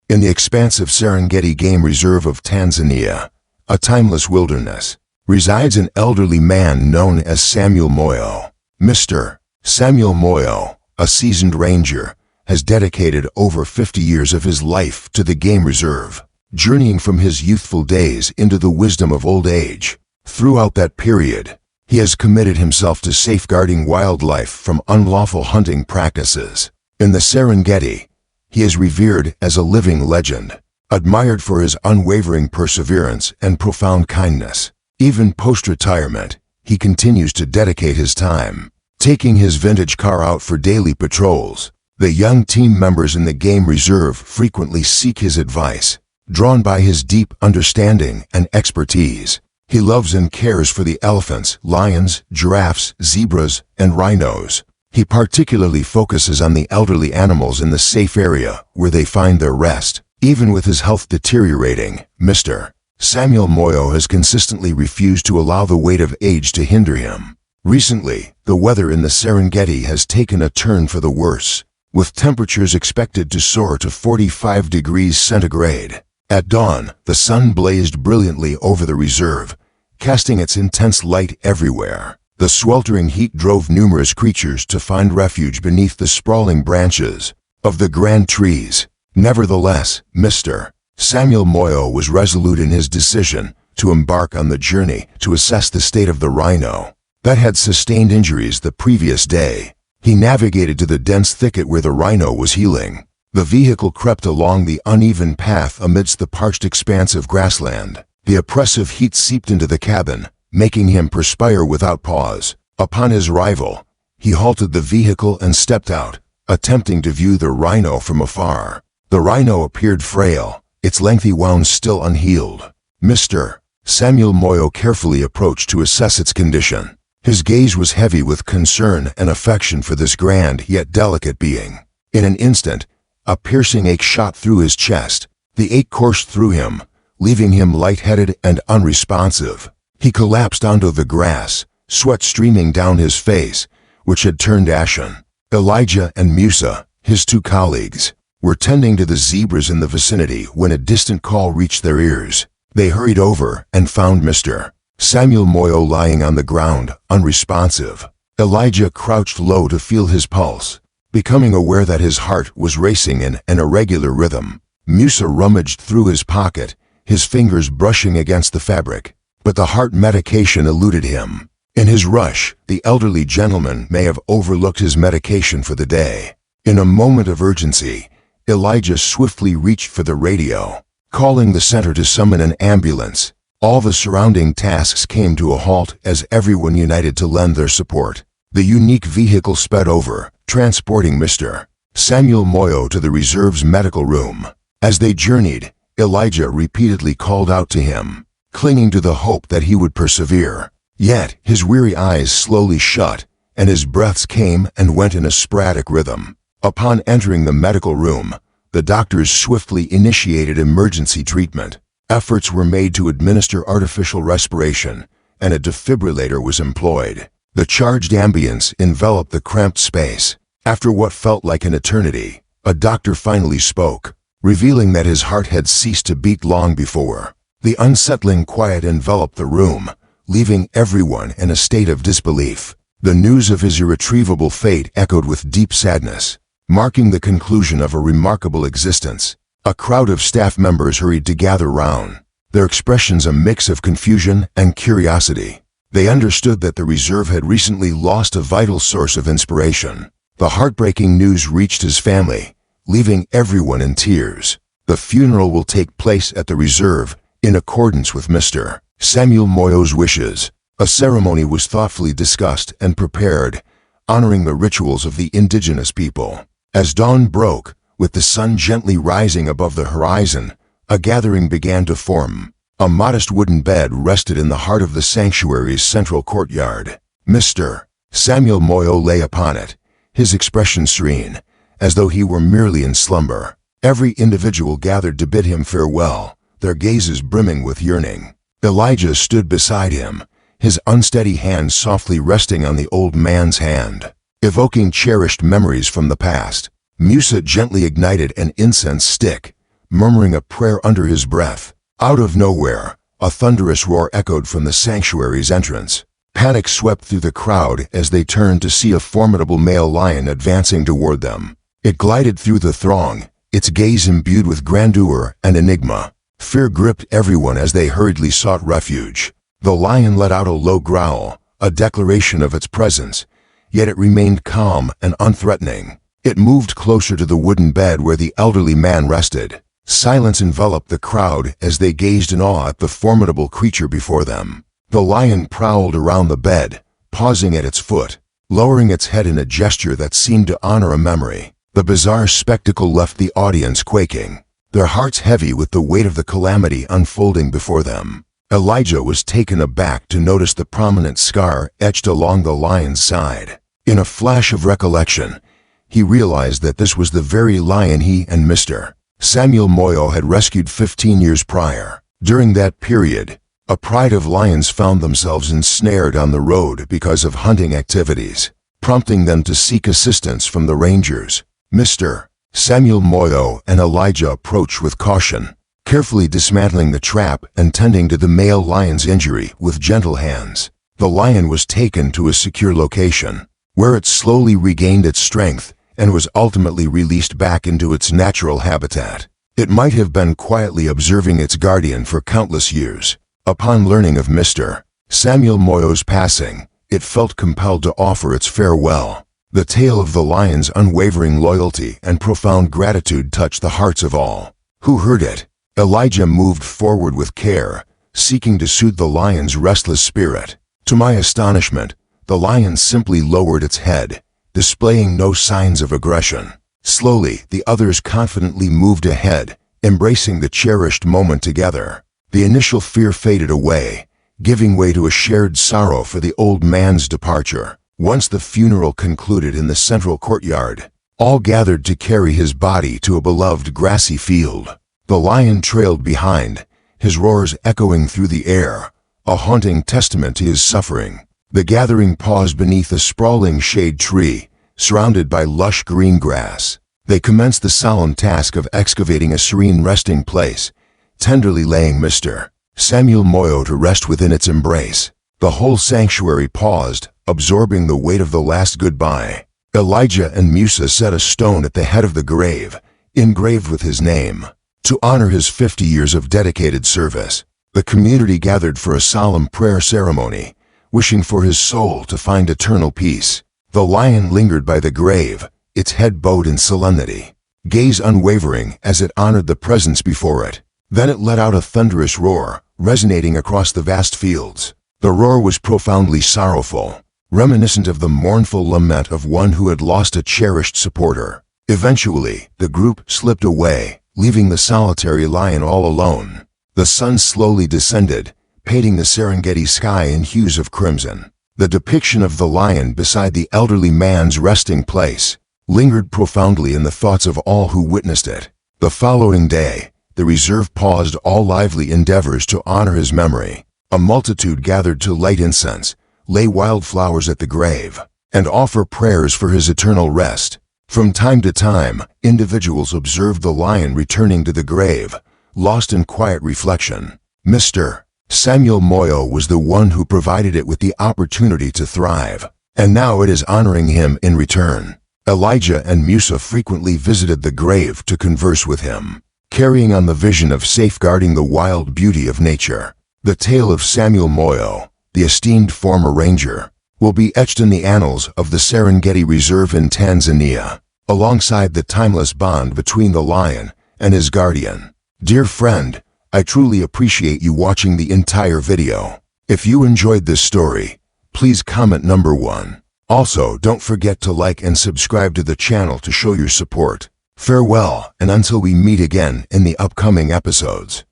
In the expansive Serengeti Game Reserve of Tanzania, a timeless wilderness, resides an elderly man known as Samuel Moyo. Mr. Samuel Moyo, a seasoned ranger, has dedicated over 50 years of his life to the game reserve, journeying from his youthful days into the wisdom of old age. Throughout that period, he has committed himself to safeguarding wildlife from unlawful hunting practices. In the Serengeti, he is revered as a living legend, admired for his unwavering perseverance and profound kindness. Even post-retirement, he continues to dedicate his time, taking his vintage car out for daily patrols. The young team members in the game reserve frequently seek his advice, drawn by his deep understanding and expertise. He loves and cares for the elephants, lions, giraffes, zebras, and rhinos. He particularly focuses on the elderly animals in the safe area where they find their rest. Even with his health deteriorating, Mr. Samuel Moyo has consistently refused to allow the weight of age to hinder him. Recently, the weather in the Serengeti has taken a turn for the worse, with temperatures expected to soar to 45 degrees centigrade. At dawn, the sun blazed brilliantly over the reserve, casting its intense light everywhere. The sweltering heat drove numerous creatures to find refuge beneath the sprawling branches of the grand trees. Nevertheless, Mr. Samuel Moyo was resolute in his decision to embark on the journey to assess the state of the rhino that had sustained injuries the previous day. He navigated to the dense thicket where the rhino was healing. The vehicle crept along the uneven path amidst the parched expanse of grassland. The oppressive heat seeped into the cabin, making him perspire without pause. Upon his arrival, he halted the vehicle and stepped out, attempting to view the rhino from afar. The rhino appeared frail, its lengthy wounds still unhealed. Mr. Samuel Moyo carefully approached to assess its condition. His gaze was heavy with concern and affection for this grand yet delicate being. In an instant, a piercing ache shot through his chest. The ache coursed through him, leaving him lightheaded and unresponsive. He collapsed onto the grass, sweat streaming down his face, which had turned ashen. Elijah and Musa, his two colleagues, were tending to the zebras in the vicinity when a distant call reached their ears. They hurried over and found Mr. Samuel Moyo lying on the ground, unresponsive. Elijah crouched low to feel his pulse, becoming aware that his heart was racing in an irregular rhythm. Musa rummaged through his pocket, his fingers brushing against the fabric, but the heart medication eluded him. In his rush, the elderly gentleman may have overlooked his medication for the day. In a moment of urgency, Elijah swiftly reached for the radio, calling the center to summon an ambulance. All the surrounding tasks came to a halt as everyone united to lend their support. The unique vehicle sped over, transporting Mr. Samuel Moyo to the reserve's medical room. As they journeyed, Elijah repeatedly called out to him, clinging to the hope that he would persevere. Yet, his weary eyes slowly shut, and his breaths came and went in a sporadic rhythm. Upon entering the medical room, the doctors swiftly initiated emergency treatment. Efforts were made to administer artificial respiration, and a defibrillator was employed. The charged ambience enveloped the cramped space. After what felt like an eternity, a doctor finally spoke, revealing that his heart had ceased to beat long before. The unsettling quiet enveloped the room, leaving everyone in a state of disbelief. The news of his irretrievable fate echoed with deep sadness, marking the conclusion of a remarkable existence. A crowd of staff members hurried to gather round, their expressions a mix of confusion and curiosity. They understood that the reserve had recently lost a vital source of inspiration. The heartbreaking news reached his family, leaving everyone in tears. The funeral will take place at the reserve, in accordance with Mr. Samuel Moyo's wishes. A ceremony was thoughtfully discussed and prepared, honoring the rituals of the indigenous people. As dawn broke, with the sun gently rising above the horizon, a gathering began to form. A modest wooden bed rested in the heart of the sanctuary's central courtyard. Mr. Samuel Moyo lay upon it, his expression serene, as though he were merely in slumber. Every individual gathered to bid him farewell, their gazes brimming with yearning. Elijah stood beside him, his unsteady hand softly resting on the old man's hand, evoking cherished memories from the past. Musa gently ignited an incense stick, murmuring a prayer under his breath. Out of nowhere, a thunderous roar echoed from the sanctuary's entrance. Panic swept through the crowd as they turned to see a formidable male lion advancing toward them. It glided through the throng, its gaze imbued with grandeur and enigma. Fear gripped everyone as they hurriedly sought refuge. The lion let out a low growl, a declaration of its presence, yet it remained calm and unthreatening. It moved closer to the wooden bed where the elderly man rested. Silence enveloped the crowd as they gazed in awe at the formidable creature before them. The lion prowled around the bed, pausing at its foot, lowering its head in a gesture that seemed to honor a memory. The bizarre spectacle left the audience quaking, their hearts heavy with the weight of the calamity unfolding before them. Elijah was taken aback to notice the prominent scar etched along the lion's side. In a flash of recollection, he realized that this was the very lion he and Mr. Samuel Moyo had rescued 15 years prior. During that period, a pride of lions found themselves ensnared on the road because of hunting activities, prompting them to seek assistance from the rangers. Mr. Samuel Moyo and Elijah approached with caution, carefully dismantling the trap and tending to the male lion's injury with gentle hands. The lion was taken to a secure location, where it slowly regained its strength and was ultimately released back into its natural habitat. It might have been quietly observing its guardian for countless years. Upon learning of Mr. Samuel Moyo's passing, it felt compelled to offer its farewell. The tale of the lion's unwavering loyalty and profound gratitude touched the hearts of all who heard it. Elijah moved forward with care, seeking to soothe the lion's restless spirit. To my astonishment, the lion simply lowered its head, displaying no signs of aggression. Slowly, the others confidently moved ahead, embracing the cherished moment together. The initial fear faded away, giving way to a shared sorrow for the old man's departure. Once the funeral concluded in the central courtyard, all gathered to carry his body to a beloved grassy field. The lion trailed behind, his roars echoing through the air, a haunting testament to his suffering. The gathering paused beneath a sprawling shade tree, surrounded by lush green grass. They commenced the solemn task of excavating a serene resting place, tenderly laying Mr. Samuel Moyo to rest within its embrace. The whole sanctuary paused, absorbing the weight of the last goodbye. Elijah and Musa set a stone at the head of the grave, engraved with his name. To honor his 50 years of dedicated service, the community gathered for a solemn prayer ceremony, wishing for his soul to find eternal peace. The lion lingered by the grave, its head bowed in solemnity, gaze unwavering as it honored the presence before it. Then it let out a thunderous roar, resonating across the vast fields. The roar was profoundly sorrowful, reminiscent of the mournful lament of one who had lost a cherished supporter. Eventually, the group slipped away, leaving the solitary lion all alone. The sun slowly descended, painting the Serengeti sky in hues of crimson. The depiction of the lion beside the elderly man's resting place lingered profoundly in the thoughts of all who witnessed it. The following day, the reserve paused all lively endeavors to honor his memory. A multitude gathered to light incense, lay wildflowers at the grave, and offer prayers for his eternal rest. From time to time, individuals observed the lion returning to the grave, lost in quiet reflection. Mr. Samuel Moyo was the one who provided it with the opportunity to thrive, and now it is honoring him in return. Elijah and Musa frequently visited the grave to converse with him, carrying on the vision of safeguarding the wild beauty of nature. The tale of Samuel Moyo, the esteemed former ranger, will be etched in the annals of the Serengeti Reserve in Tanzania, alongside the timeless bond between the lion and his guardian. Dear friend, I truly appreciate you watching the entire video. If you enjoyed this story, please comment number 1. Also, don't forget to like and subscribe to the channel to show your support. Farewell, and until we meet again in the upcoming episodes.